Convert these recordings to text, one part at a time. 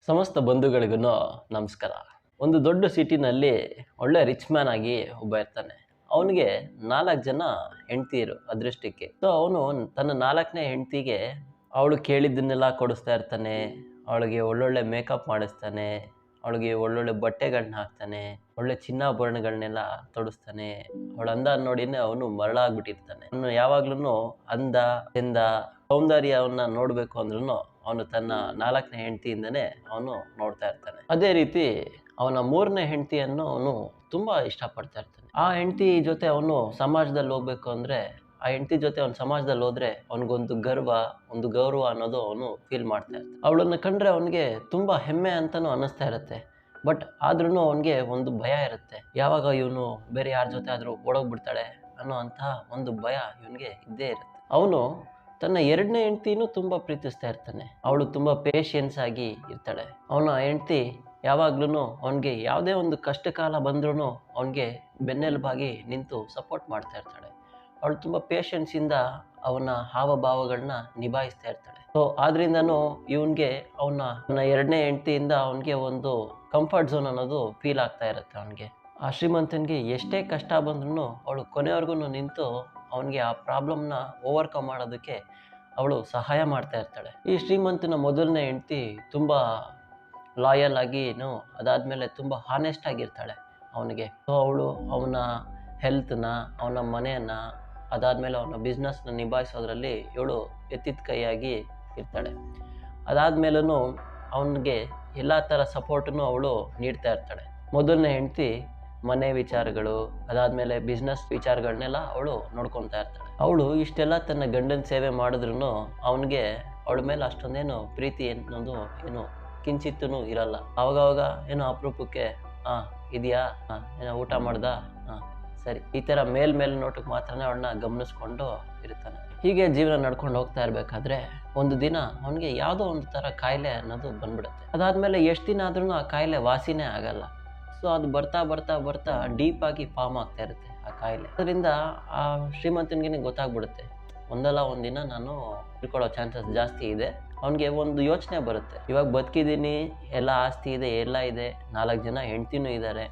ಸಮಸ್ತ ಬಂಧುಗಳಿಗೂ ನಮಸ್ಕಾರ. ಒಂದು ದೊಡ್ಡ ಸಿಟಿನಲ್ಲಿ ಒಳ್ಳೆ ರಿಚ್ ಮ್ಯಾನ್ ಆಗಿ ಒಬ್ಬ ಇರ್ತಾನೆ. ಅವನಿಗೆ 4 ಜನ ಹೆಂಡತಿಯರು ಅದೃಷ್ಟಕ್ಕೆ. ಸೊ ಅವನು ತನ್ನ 4ನೇ ಹೆಂಡತಿಗೆ ಅವಳು ಕೇಳಿದ್ದನ್ನೆಲ್ಲ ಕೊಡಿಸ್ತಾ ಇರ್ತಾನೆ. ಅವಳಿಗೆ ಒಳ್ಳೊಳ್ಳೆ ಮೇಕಪ್ ಮಾಡಿಸ್ತಾನೆ, ಅವಳಿಗೆ ಒಳ್ಳೊಳ್ಳೆ ಬಟ್ಟೆಗಳನ್ನ ಹಾಕ್ತಾನೆ, ಒಳ್ಳೆ ಚಿನ್ನಾಭರಣಗಳನ್ನೆಲ್ಲ ತೊಡಿಸ್ತಾನೆ. ಅವಳ ಅಂದ ನೋಡಿನೇ ಅವನು ಮರಳಾಗ್ಬಿಟ್ಟಿರ್ತಾನೆ. ಅವನು ಯಾವಾಗ್ಲೂ ಅಂದ ಚಂದ ಸೌಂದರ್ಯವನ್ನ ನೋಡ್ಬೇಕು ಅಂದ್ರೂ ಅವನು ತನ್ನ 4ನೇ ಹೆಂಡತಿಯಿಂದನೇ ಅವನು ನೋಡ್ತಾ ಇರ್ತಾನೆ. ಅದೇ ರೀತಿ ಅವನ 3ನೇ ಹೆಂಡತಿಯನ್ನು ಅವನು ತುಂಬಾ ಇಷ್ಟಪಡ್ತಾ ಇರ್ತಾನೆ. ಆ ಹೆಂಡತಿ ಜೊತೆ ಅವನು ಸಮಾಜದಲ್ಲಿ ಹೋಗ್ಬೇಕು ಅಂದ್ರೆ, ಆ ಹೆಂಡತಿ ಜೊತೆ ಅವನು ಸಮಾಜದಲ್ಲಿ ಹೋದ್ರೆ ಅವನಿಗೊಂದು ಗರ್ವ, ಒಂದು ಗೌರವ ಅನ್ನೋದು ಅವನು ಫೀಲ್ ಮಾಡ್ತಾ ಇರ್ತಾನೆ. ಅವಳನ್ನ ಕಂಡ್ರೆ ಅವನಿಗೆ ತುಂಬಾ ಹೆಮ್ಮೆ ಅಂತಾನು ಅನ್ನಿಸ್ತಾ ಇರುತ್ತೆ. ಬಟ್ ಆದ್ರೂ ಅವನಿಗೆ ಒಂದು ಭಯ ಇರುತ್ತೆ. ಯಾವಾಗ ಇವನು ಬೇರೆ ಯಾರ ಜೊತೆ ಆದ್ರೂ ಓಡೋಗ್ಬಿಡ್ತಾಳೆ ಅನ್ನೋ ಅಂತಹ ಒಂದು ಭಯ ಇವನಿಗೆ ಇದ್ದೇ ಇರುತ್ತೆ. ಅವನು ತನ್ನ 2ನೇ ಹೆಂಡತಿನೂ ತುಂಬಾ ಪ್ರೀತಿಸ್ತಾ ಇರ್ತಾನೆ. ಅವಳು ತುಂಬಾ ಪೇಷನ್ಸ್ ಆಗಿ ಇರ್ತಾಳೆ. ಅವನ ಹೆಂಡತಿ ಯಾವಾಗ್ಲೂ ಅವನಿಗೆ ಯಾವುದೇ ಒಂದು ಕಷ್ಟ ಕಾಲ ಬಂದ್ರೂ ಅವನಿಗೆ ಬೆನ್ನೆಲುಬಾಗಿ ನಿಂತು ಸಪೋರ್ಟ್ ಮಾಡ್ತಾ ಇರ್ತಾಳೆ. ಅವಳು ತುಂಬಾ ಪೇಷನ್ಸ್ ಇಂದ ಅವನ ಹಾವಭಾವಗಳನ್ನ ನಿಭಾಯಿಸ್ತಾ ಇರ್ತಾಳೆ. ಸೊ ಆದ್ರಿಂದನೂ ಇವನ್ಗೆ ಅವನ 2ನೇ ಹೆಂಡತಿಯಿಂದ ಅವನಿಗೆ ಒಂದು ಕಂಫರ್ಟ್ ಝೋನ್ ಅನ್ನೋದು ಫೀಲ್ ಆಗ್ತಾ ಇರುತ್ತೆ. ಅವನಿಗೆ ಆ ಶ್ರೀಮಂತನಿಗೆ ಎಷ್ಟೇ ಕಷ್ಟ ಬಂದ್ರೂ ಅವಳು ಕೊನೆವರೆಗೂ ನಿಂತು ಅವನಿಗೆ ಆ ಪ್ರಾಬ್ಲಮ್ನ ಓವರ್ಕಮ್ ಮಾಡೋದಕ್ಕೆ ಅವಳು ಸಹಾಯ ಮಾಡ್ತಾ ಇರ್ತಾಳೆ. ಈ ಶ್ರೀಮಂತನ ಮೊದಲನೇ ಹೆಂಡತಿ ತುಂಬಾ ಲಾಯಲ್ ಆಗಿನು, ಅದಾದ್ಮೇಲೆ ತುಂಬಾ ಹಾನೆಸ್ಟ್ ಆಗಿರ್ತಾಳೆ ಅವನಿಗೆ. ಸೊ ಅವಳು ಅವನ ಹೆಲ್ತ್ನ, ಅವನ ಮನೆಯನ್ನ, ಅದಾದ್ಮೇಲೆ ಅವನ ಬಿಸ್ನೆಸ್ನ ನಿಭಾಯಿಸೋದ್ರಲ್ಲಿ ಇವಳು ಎತ್ತಿದ ಕೈಯಾಗಿ ಇರ್ತಾಳೆ. ಅದಾದ್ಮೇಲೂ ಅವನಿಗೆ ಎಲ್ಲ ಥರ ಸಪೋರ್ಟನ್ನು ಅವಳು ನೀಡ್ತಾ ಇರ್ತಾಳೆ. ಮೊದಲನೇ ಹೆಂಡತಿ ಮನೆ ವಿಚಾರಗಳು, ಅದಾದ್ಮೇಲೆ ಬಿಸ್ನೆಸ್ ವಿಚಾರಗಳನ್ನೆಲ್ಲ ಅವಳು ನೋಡ್ಕೊತಾ ಇರ್ತಾಳೆ. ಅವಳು ಇಷ್ಟೆಲ್ಲ ತನ್ನ ಗಂಡನ ಸೇವೆ ಮಾಡಿದ್ರು ಅವನಿಗೆ ಅವಳ ಮೇಲೆ ಅಷ್ಟೊಂದೇನು ಪ್ರೀತಿ ಅನ್ನೋದು ಏನು ಕಿಂಚಿತ್ತೂ ಇರಲ್ಲ. ಅವಾಗವಾಗ ಏನೋ ಅಪರೂಪಕ್ಕೆ ಇದೆಯಾ, ಏನೋ ಊಟ ಮಾಡ್ದ, ಸರಿ, ಈ ಥರ ಮೇಲ್ ನೋಟಕ್ಕೆ ಮಾತ್ರನೇ ಅವಳನ್ನ ಗಮನಿಸ್ಕೊಂಡು ಇರ್ತಾನೆ. ಹೀಗೆ ಜೀವನ ನಡ್ಕೊಂಡು ಹೋಗ್ತಾ ಇರಬೇಕಾದ್ರೆ ಒಂದು ದಿನ ಅವನಿಗೆ ಯಾವುದೋ ಒಂದು ಥರ ಕಾಯಿಲೆ ಅನ್ನೋದು ಬಂದ್ಬಿಡುತ್ತೆ. ಅದಾದ್ಮೇಲೆ ಎಷ್ಟು ದಿನ ಆದ್ರೂ ಆ ಕಾಯಿಲೆ ವಾಸಿನೇ ಆಗಲ್ಲ. ಸೊ ಅದು ಬರ್ತಾ ಬರ್ತಾ ಬರ್ತಾ ಡೀಪ್ ಆಗಿ ಫಾರ್ಮ್ ಆಗ್ತಾ ಇರುತ್ತೆ ಆ ಕಾಯಿಲೆ. ಅದರಿಂದ ಆ ಶ್ರೀಮಂತನಿಗೆ ಗೊತ್ತಾಗ್ಬಿಡುತ್ತೆ, ಒಂದಲ್ಲ ಒಂದಿನ ನಾನು ತಿಳ್ಕೊಳ್ಳೋ ಚಾನ್ಸಸ್ ಜಾಸ್ತಿ ಇದೆ. ಅವನಿಗೆ ಒಂದು ಯೋಚನೆ ಬರುತ್ತೆ, ಇವಾಗ ಬದುಕಿದ್ದೀನಿ, ಎಲ್ಲ ಆಸ್ತಿ ಇದೆ, ಎಲ್ಲ ಇದೆ, 4 ಜನ ಹೆಂಡ್ತಿನೂ ಇದ್ದಾರೆ.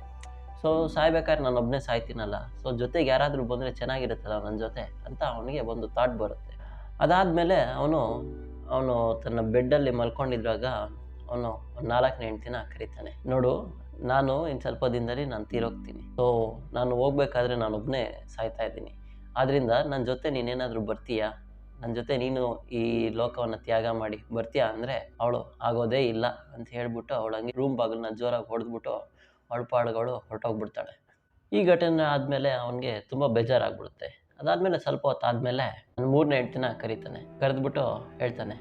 ಸೊ ಸಾಯ್ಬೇಕಾದ್ರೆ ನಾನು ಒಬ್ಬನೇ ಸಾಯ್ತೀನಲ್ಲ, ಸೊ ಜೊತೆಗೆ ಯಾರಾದರೂ ಬಂದರೆ ಚೆನ್ನಾಗಿರುತ್ತಲ್ಲ ನನ್ನ ಜೊತೆ ಅಂತ ಅವನಿಗೆ ಒಂದು ಥಾಟ್ ಬರುತ್ತೆ. ಅದಾದಮೇಲೆ ಅವನು ತನ್ನ ಬೆಡ್ಡಲ್ಲಿ ಮಲ್ಕೊಂಡಿದ್ದಾಗ ಅವನು 4ನೇ ಹೆಂಡ್ತಿನ ಕರೀತಾನೆ. ನೋಡು, ನಾನು ಇನ್ನು ಸ್ವಲ್ಪ ದಿನದಲ್ಲಿ ನಾನು ತೀರೋಗ್ತೀನಿ. ಸೊ ನಾನು ಹೋಗ್ಬೇಕಾದ್ರೆ ನಾನೊಬ್ಬನೇ ಸಾಯ್ತಾ ಇದ್ದೀನಿ. ಆದ್ದರಿಂದ ನನ್ನ ಜೊತೆ ನೀನೇನಾದರೂ ಬರ್ತೀಯಾ, ನನ್ನ ಜೊತೆ ನೀನು ಈ ಲೋಕವನ್ನು ತ್ಯಾಗ ಮಾಡಿ ಬರ್ತೀಯಾ ಅಂದರೆ ಅವಳು ಆಗೋದೇ ಇಲ್ಲ ಅಂತ ಹೇಳ್ಬಿಟ್ಟು ಅವಳು ಹಂಗೆ ರೂಮ್ ಬಾಗಿಲನ್ನ ಜೋರಾಗಿ ಹೊಡೆದ್ಬಿಟ್ಟು ಅವಳ ಪಾಡುಗಳು ಹೊರಟೋಗ್ಬಿಡ್ತಾಳೆ. ಈ ಘಟನೆ ಆದಮೇಲೆ ಅವನಿಗೆ ತುಂಬ ಬೇಜಾರಾಗ್ಬಿಡುತ್ತೆ. ಅದಾದಮೇಲೆ ಸ್ವಲ್ಪ ಹೊತ್ತು ಆದಮೇಲೆ ನನ್ನ 3ನೇ ಹೆಂಡ್ತಿನ ಕರೀತಾನೆ. ಕರೆದ್ಬಿಟ್ಟು ಹೇಳ್ತಾನೆ,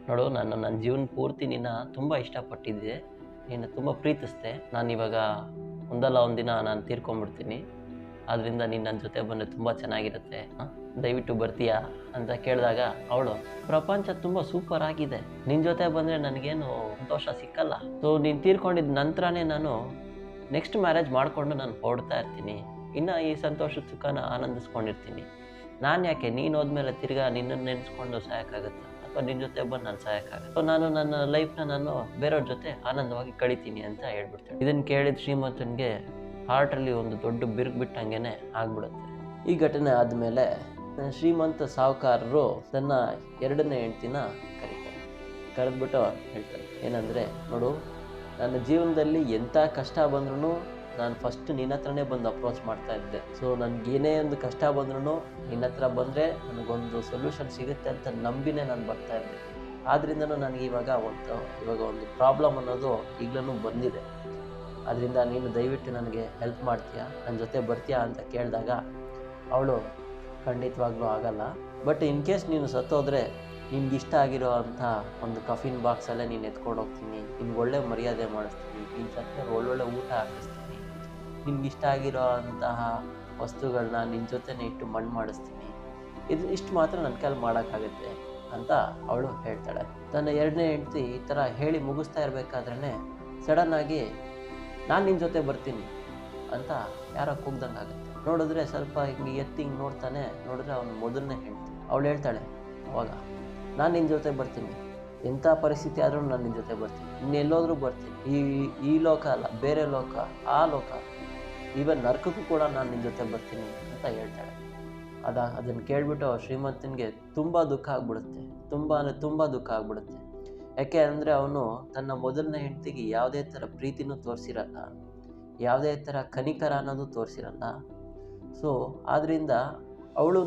ನೋಡು, ನಾನು ನನ್ನ ಜೀವನ ಪೂರ್ತಿ ನಿನ್ನ ತುಂಬ ಇಷ್ಟಪಟ್ಟಿದ್ದೆ, ನೀನು ತುಂಬ ಪ್ರೀತಿಸ್ದೆ. ನಾನಿವಾಗ ಒಂದಲ್ಲ ಒಂದಿನ ನಾನು ತೀರ್ಕೊಂಡ್ಬಿಡ್ತೀನಿ. ಆದ್ದರಿಂದ ನೀನು ನನ್ನ ಜೊತೆ ಬಂದರೆ ತುಂಬ ಚೆನ್ನಾಗಿರುತ್ತೆ, ದಯವಿಟ್ಟು ಬರ್ತೀಯಾ ಅಂತ ಕೇಳಿದಾಗ ಅವಳು, ಪ್ರಪಂಚ ತುಂಬ ಸೂಪರ್ ಆಗಿದೆ, ನಿನ್ನ ಜೊತೆ ಬಂದರೆ ನನಗೇನು ಸಂತೋಷ ಸಿಕ್ಕಲ್ಲ. ಸೊ ನೀನು ತೀರ್ಕೊಂಡಿದ್ದ ನಂತರನೇ ನಾನು ನೆಕ್ಸ್ಟ್ ಮ್ಯಾರೇಜ್ ಮಾಡಿಕೊಂಡು ನಾನು ಹೊರಡ್ತಾ ಇರ್ತೀನಿ, ಇನ್ನು ಈ ಸಂತೋಷದ ಸುಖನ ಆನಂದಿಸ್ಕೊಂಡಿರ್ತೀನಿ. ನಾನು ಯಾಕೆ ನೀನು ಹೋದ್ಮೇಲೆ ತಿರ್ಗಾ ನಿನ್ನನ್ನು ನೆನೆಸ್ಕೊಂಡು ಸಾಯೋಕ್ಕಾಗತ್ತಾ, ಅಥವಾ ನಿನ್ನ ಜೊತೆ ಬಂದು ನಾನು ಸಾಯೋಕ್ಕಾಗತ್ತೆ. ಸೊ ನಾನು ನನ್ನ ಲೈಫ್ನ ನಾನು ಬೇರೆಯವ್ರ ಜೊತೆ ಆನಂದವಾಗಿ ಕಳಿತೀನಿ ಅಂತ ಹೇಳ್ಬಿಡ್ತೇನೆ. ಇದನ್ನು ಕೇಳಿದ ಶ್ರೀಮಂತನಿಗೆ ಹಾರ್ಟಲ್ಲಿ ಒಂದು ದೊಡ್ಡ ಬಿರುಕು ಬಿಟ್ಟಂಗೆ ಆಗ್ಬಿಡುತ್ತೆ. ಈ ಘಟನೆ ಆದಮೇಲೆ ಶ್ರೀಮಂತ ಸಾಹುಕಾರರು ತನ್ನ 2ನೇ ಹೆಂಡ್ತಿನ ಕರೀತಾರೆ. ಕರೆದ್ಬಿಟ್ಟು ಹೇಳ್ತಾರೆ, ಏನಂದರೆ, ನೋಡು, ನನ್ನ ಜೀವನದಲ್ಲಿ ಎಂಥ ಕಷ್ಟ ಬಂದ್ರೂ ನಾನು ಫಸ್ಟ್ ನಿನ್ನ ಹತ್ರನೇ ಬಂದು ಅಪ್ರೋಚ್ ಮಾಡ್ತಾ ಇದ್ದೆ. ಸೊ ನನಗೇನೇ ಒಂದು ಕಷ್ಟ ಬಂದ್ರೂ ನಿನ್ನ ಹತ್ರ ಬಂದರೆ ನನಗೊಂದು ಸೊಲ್ಯೂಷನ್ ಸಿಗುತ್ತೆ ಅಂತ ನಂಬಿನೇ ನಾನು ಬರ್ತಾ ಇದ್ದೆ. ಆದ್ರಿಂದನೂ ನನಗೆ ಇವಾಗ ಒಂದು ಪ್ರಾಬ್ಲಮ್ ಅನ್ನೋದು ಈಗಲೂ ಬಂದಿದೆ. ಅದರಿಂದ ನೀನು ದಯವಿಟ್ಟು ನನಗೆ ಹೆಲ್ಪ್ ಮಾಡ್ತೀಯಾ, ನನ್ನ ಜೊತೆ ಬರ್ತೀಯಾ ಅಂತ ಕೇಳಿದಾಗ ಅವಳು, ಖಂಡಿತವಾಗ್ಲೂ ಆಗಲ್ಲ, ಬಟ್ ಇನ್ ಕೇಸ್ ನೀನು ಸತ್ತೋದ್ರೆ ನಿನ್ಗೆ ಇಷ್ಟ ಆಗಿರೋ ಅಂಥ ಒಂದು ಕಫಿನ್ ಬಾಕ್ಸಲ್ಲೇ ನೀನು ಎತ್ಕೊಂಡು ಹೋಗ್ತೀನಿ, ನಿನ್ಗೆ ಒಳ್ಳೆ ಮರ್ಯಾದೆ ಮಾಡಿಸ್ತೀನಿ, ನಿನ್ನ ಸತ್ತ ಒಳ್ಳೊಳ್ಳೆ ಊಟ ಹಾಕಿಸ್ತೀನಿ, ನಿನ್ಗೆ ಇಷ್ಟ ಆಗಿರೋ ಅಂತಹ ವಸ್ತುಗಳನ್ನ ನಿನ್ನ ಜೊತೆನೇ ಇಟ್ಟು ಮಣ್ಣು ಮಾಡಿಸ್ತೀನಿ, ಇಷ್ಟು ಮಾತ್ರ ನನ್ನ ಕೈಲಿ ಮಾಡೋಕ್ಕಾಗುತ್ತೆ ಅಂತ ಅವಳು ಹೇಳ್ತಾಳೆ. ತನ್ನ 2ನೇ ಹೆಂಡ್ತಿ ಈ ಥರ ಹೇಳಿ ಮುಗಿಸ್ತಾ ಇರಬೇಕಾದ್ರೇ ಸಡನ್ನಾಗಿ, ನಾನು ನಿನ್ನ ಜೊತೆ ಬರ್ತೀನಿ ಅಂತ ಯಾರೋ ಕೂಗ್ದಂಗೆ ಆಗುತ್ತೆ. ನೋಡಿದ್ರೆ ಸ್ವಲ್ಪ ಹಿಂಗೆ ಹಿಂಗೆ ನೋಡ್ತಾನೆ. ನೋಡಿದ್ರೆ ಅವನ ಮೊದಲನೇ ಹೆಂಡ್ತಿ. ಅವಳು ಹೇಳ್ತಾಳೆ ಅವಾಗ, ನಾನು ನಿನ್ನ ಜೊತೆ ಬರ್ತೀನಿ, ಎಂಥ ಪರಿಸ್ಥಿತಿ ಆದರೂ ನಾನು ನಿನ್ನ ಜೊತೆ ಬರ್ತೀನಿ, ಇನ್ನೆಲ್ಲೋದ್ರೂ ಬರ್ತೀನಿ. ಈ ಲೋಕ ಅಲ್ಲ, ಬೇರೆ ಲೋಕ, ಆ ಲೋಕ, ಈವನ್ ನರ್ಕಕ್ಕೂ ಕೂಡ ನಾನು ನಿನ್ನ ಜೊತೆ ಬರ್ತೀನಿ ಅಂತ ಹೇಳ್ತಾಳೆ. ಅದನ್ನು ಕೇಳಿಬಿಟ್ಟು ಶ್ರೀಮಂತನಿಗೆ ತುಂಬ ದುಃಖ ಆಗ್ಬಿಡುತ್ತೆ, ತುಂಬ ದುಃಖ ಆಗ್ಬಿಡುತ್ತೆ. ಯಾಕೆ ಅಂದರೆ ಅವನು ತನ್ನ ಮೊದಲನೇ ಹೆಂಡತಿಗೆ ಯಾವುದೇ ಥರ ಪ್ರೀತಿನೂ ತೋರಿಸಿರಲ್ಲ, ಯಾವುದೇ ಥರ ಕನಿಕರ ಅನ್ನೋದು ತೋರಿಸಿರಲ್ಲ. ಸೊ ಆದ್ದರಿಂದ ಅವಳು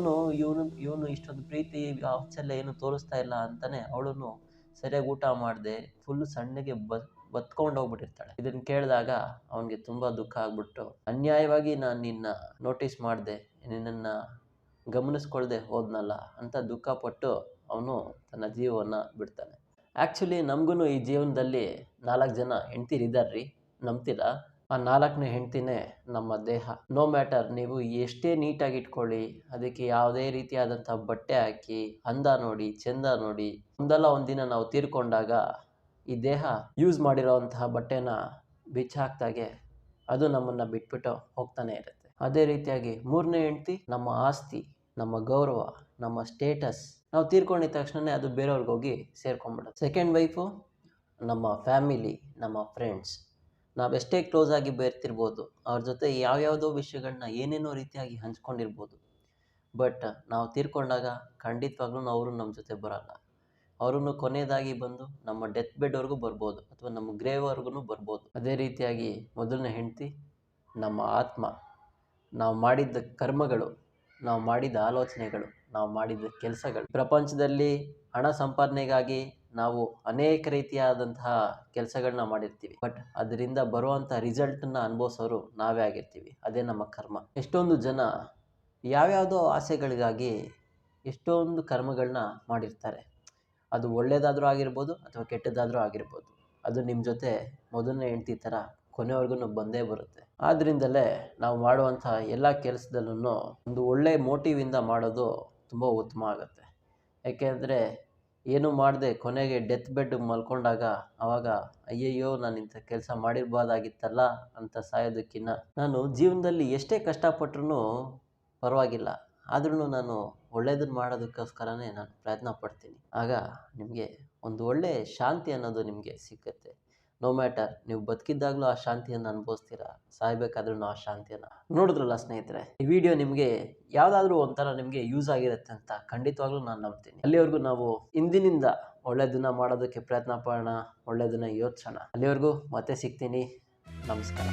ಇವನು ಇಷ್ಟೊಂದು ಪ್ರೀತಿ ವಾತ್ಸಲ್ಯ ಏನು ತೋರಿಸ್ತಾ ಇಲ್ಲ ಅಂತಲೇ ಅವಳು ಸರಿಯಾಗಿ ಊಟ ಮಾಡದೆ ಫುಲ್ಲು ಸಣ್ಣಗೆ ಬತ್ಕೊಂಡು ಹೋಗ್ಬಿಟ್ಟಿರ್ತಾಳೆ. ಇದನ್ನು ಕೇಳಿದಾಗ ಅವನಿಗೆ ತುಂಬ ದುಃಖ ಆಗ್ಬಿಟ್ಟು, ಅನ್ಯಾಯವಾಗಿ ನಾನು ನಿನ್ನ ನೋಟಿಸ್ ಮಾಡಿದೆ, ನಿನ್ನನ್ನು ಗಮನಿಸ್ಕೊಳ್ದೆ ಹೋದ್ನಲ್ಲ ಅಂತ ದುಃಖಪಟ್ಟು ಅವನು ತನ್ನ ಜೀವವನ್ನು ಬಿಡ್ತಾನೆ. ಆ್ಯಕ್ಚುಲಿ ನಮಗೂ ಈ ಜೀವನದಲ್ಲಿ 4 ಜನ ಹೆಂಡ್ತಿರಿದ್ದಾರ್ರಿ, ನಂಬ್ತೀರಾ? ಆ 4ನೇ ಹೆಂಡ್ತಿನೇ ನಮ್ಮ ದೇಹ. ನೋ ಮ್ಯಾಟರ್ ನೀವು ಎಷ್ಟೇ ನೀಟಾಗಿ ಇಟ್ಕೊಳ್ಳಿ, ಅದಕ್ಕೆ ಯಾವುದೇ ರೀತಿಯಾದಂಥ ಬಟ್ಟೆ ಹಾಕಿ ಅಂದ ನೋಡಿ ಚೆಂದ ನೋಡಿ, ಒಂದಲ್ಲ ಒಂದಿನ ನಾವು ತೀರ್ಕೊಂಡಾಗ ಈ ದೇಹ ಯೂಸ್ ಮಾಡಿರೋವಂತಹ ಬಟ್ಟೆನ ಬಿಚ್ಚಾಕ್ದಾಗೆ ಅದು ನಮ್ಮನ್ನು ಬಿಟ್ಬಿಟ್ಟು ಹೋಗ್ತಾನೆ ಇರುತ್ತೆ. ಅದೇ ರೀತಿಯಾಗಿ 3ನೇ ಹೆಂಡ್ತಿ ನಮ್ಮ ಆಸ್ತಿ, ನಮ್ಮ ಗೌರವ, ನಮ್ಮ ಸ್ಟೇಟಸ್. ನಾವು ತೀರ್ಕೊಂಡಿದ ತಕ್ಷಣ ಅದು ಬೇರೆಯವ್ರಿಗೆ ಹೋಗಿ ಸೇರ್ಕೊಂಡ್ಬಿಡುತ್ತೆ. ಸೆಕೆಂಡ್ ವೈಫು ನಮ್ಮ ಫ್ಯಾಮಿಲಿ, ನಮ್ಮ ಫ್ರೆಂಡ್ಸ್. ನಾವೆಷ್ಟೇ ಕ್ಲೋಸ್ ಆಗಿ ಬೇರ್ತಿರ್ಬೋದು, ಅವ್ರ ಜೊತೆ ಯಾವ್ಯಾವುದೋ ವಿಷಯಗಳನ್ನ ಏನೇನೋ ರೀತಿಯಾಗಿ ಹಂಚ್ಕೊಂಡಿರ್ಬೋದು, ಬಟ್ ನಾವು ತೀರ್ಕೊಂಡಾಗ ಖಂಡಿತವಾಗ್ಲೂ ಅವರು ನಮ್ಮ ಜೊತೆ ಬರೋಲ್ಲ. ಅವರನ್ನು ಕೊನೆಯದಾಗಿ ಬಂದು ನಮ್ಮ ಡೆತ್ ಬೆಡ್ವರೆಗೂ ಬರ್ಬೋದು, ಅಥವಾ ನಮ್ಮ ಗ್ರೇವ್ವರೆಗೂ ಬರ್ಬೋದು. ಅದೇ ರೀತಿಯಾಗಿ ಮೊದಲನೇ ಹೆಂಡತಿ ನಮ್ಮ ಆತ್ಮ, ನಾವು ಮಾಡಿದ್ದ ಕರ್ಮಗಳು, ನಾವು ಮಾಡಿದ ಆಲೋಚನೆಗಳು, ನಾವು ಮಾಡಿದ ಕೆಲಸಗಳು. ಪ್ರಪಂಚದಲ್ಲಿ ಹಣ ಸಂಪಾದನೆಗಾಗಿ ನಾವು ಅನೇಕ ರೀತಿಯಾದಂತಹ ಕೆಲಸಗಳನ್ನ ಮಾಡಿರ್ತೀವಿ, ಬಟ್ ಅದರಿಂದ ಬರುವಂಥ ರಿಸಲ್ಟನ್ನು ಅನುಭವಿಸೋರು ನಾವೇ ಆಗಿರ್ತೀವಿ. ಅದೇ ನಮ್ಮ ಕರ್ಮ. ಎಷ್ಟೊಂದು ಜನ ಯಾವ್ಯಾವುದೋ ಆಸೆಗಳಿಗಾಗಿ ಎಷ್ಟೊಂದು ಕರ್ಮಗಳನ್ನ ಮಾಡಿರ್ತಾರೆ. ಅದು ಒಳ್ಳೆಯದಾದರೂ ಆಗಿರ್ಬೋದು ಅಥವಾ ಕೆಟ್ಟದ್ದಾದರೂ ಆಗಿರ್ಬೋದು. ಅದು ನಿಮ್ಮ ಜೊತೆ ಮೊದಲನೇ ಹೆಂಡ್ತಿ ಥರ ಕೊನೆವರೆಗೂ ಬಂದೇ ಬರುತ್ತೆ. ಆದ್ದರಿಂದಲೇ ನಾವು ಮಾಡುವಂಥ ಎಲ್ಲ ಕೆಲಸದಲ್ಲೂ ಒಂದು ಒಳ್ಳೆಯ ಮೋಟಿವಿಂದ ಮಾಡೋದು ತುಂಬ ಉತ್ತಮ ಆಗುತ್ತೆ. ಯಾಕೆಂದರೆ ಏನು ಮಾಡದೆ ಕೊನೆಗೆ ಡೆತ್ ಬೆಡ್ ಮಲ್ಕೊಂಡಾಗ ಆವಾಗ ಅಯ್ಯಯ್ಯೋ ನಾನು ಇಂಥ ಕೆಲಸ ಮಾಡಿರ್ಬೋದಾಗಿತ್ತಲ್ಲ ಅಂತ ಸಾಯೋದಕ್ಕಿಂತ ನಾನು ಜೀವನದಲ್ಲಿ ಎಷ್ಟೇ ಕಷ್ಟಪಟ್ಟರೂ ಪರವಾಗಿಲ್ಲ, ಆದ್ರೂ ನಾನು ಒಳ್ಳೆಯದನ್ನು ಮಾಡೋದಕ್ಕೋಸ್ಕರನೇ ನಾನು ಪ್ರಯತ್ನ ಪಡ್ತೀನಿ. ಆಗ ನಿಮಗೆ ಒಂದು ಒಳ್ಳೆಯ ಶಾಂತಿ ಅನ್ನೋದು ನಿಮಗೆ ಸಿಕ್ಕುತ್ತೆ. ನೋ ಮ್ಯಾಟರ್ ನೀವು ಬದುಕಿದ್ದಾಗಲೂ ಆ ಶಾಂತಿಯನ್ನು ಅನುಭವಿಸ್ತೀರಾ, ಸಾಯಬೇಕಾದ್ರೂ ಆ ಶಾಂತಿಯನ್ನು. ನೋಡಿದ್ರಲ್ಲ ಸ್ನೇಹಿತರೆ, ಈ ವಿಡಿಯೋ ನಿಮಗೆ ಯಾವುದಾದ್ರೂ ಒಂಥರ ನಿಮಗೆ ಯೂಸ್ ಆಗಿರುತ್ತೆ ಅಂತ ಖಂಡಿತವಾಗ್ಲೂ ನಾನು ನಂಬ್ತೀನಿ. ಅಲ್ಲಿವರೆಗೂ ನಾವು ಇಂದಿನಿಂದ ಒಳ್ಳೆಯದನ್ನು ಮಾಡೋದಕ್ಕೆ ಪ್ರಯತ್ನ ಪಡೋಣ, ಒಳ್ಳೆಯದನ್ನು ಯೋಚಿಸೋಣ. ಅಲ್ಲಿವರೆಗೂ ಮತ್ತೆ ಸಿಗ್ತೀನಿ. ನಮಸ್ಕಾರ.